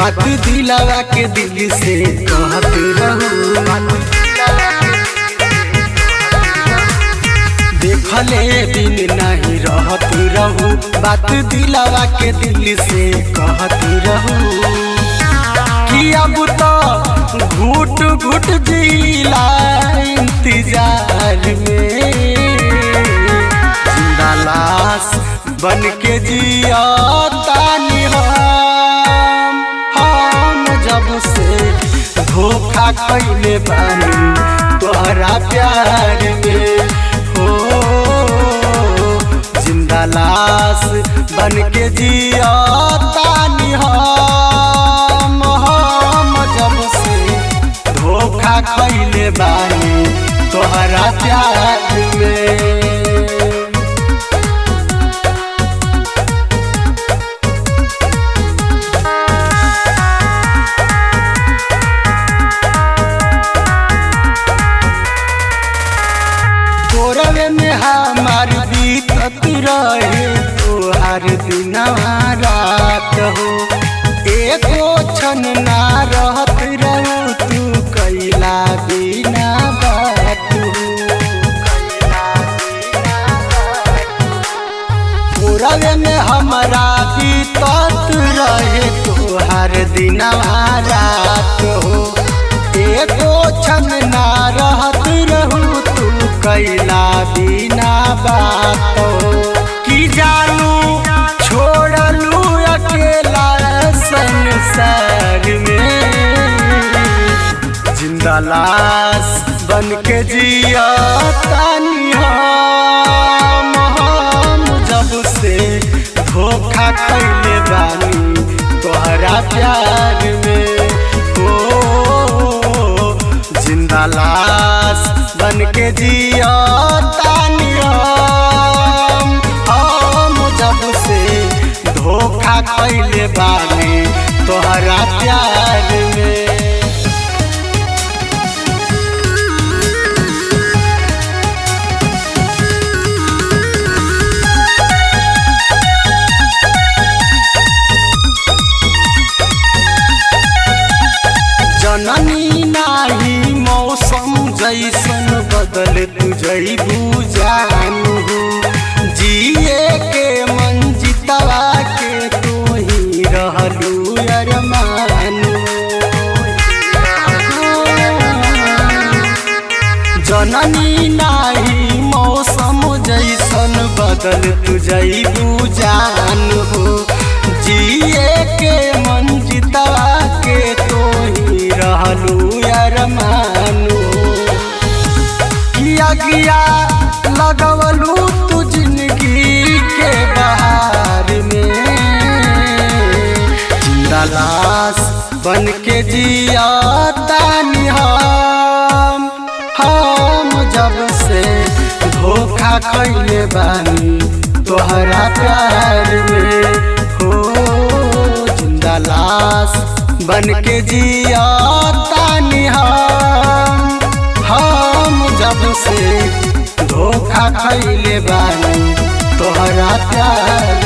बात दिलावा के दिल से कहत रहू, देखले बिन नहीं रहत रहू। बात दिलावा के दिल से कहत रहू कि अब तो घुट घुट जीला इंतजार में, जिंदा लाश बन के जिया तानी हम जब से धोखा खैले बानी तोहरा प्यार में हो। जिंदा लाश बन के जिया तानी हम जब से धोखा खैले बानी तोहरा प्यार में। तोरवे में हमार बीतत रहे तोहार दिनवा रात हो, एको क्षण ना रहत रहू तू कैला बिना बात हो। तोरवे में हमारा बीतत रहे तोहार दिनवा रात हो, एको क्षण ना रहत रहू कैला बिना बात हो। कि जानू छोड़लू अकेला संसार में, जिंदा लाश बन के जिया तानी हम जब से धोखा खैले बानी तोहरा प्यार में हो। जिंदा लाश बन के जिया तानी हम जब से धोखा खैले बानी तोहरा प्यार में। जननी नाही मौसम जैसन बदल तू जइबू जानू, जिए के मंजितवा के तू ही रहलू अरमानू। जननी नाही मौसम जैसन बदल तू जइबू जानू, जिए के मंजितवा के तू ही रहलू अरमानू। किया लगवलू तू जिंदगी के बहार में, जिंदा लाश बन के जिया तानी हम जब से धोखा खैले बानी तोहरा प्यार में हो। जिंदा लाश बन के जिया तानी हम जब से धोखा खैले बानी तोहरा प्यार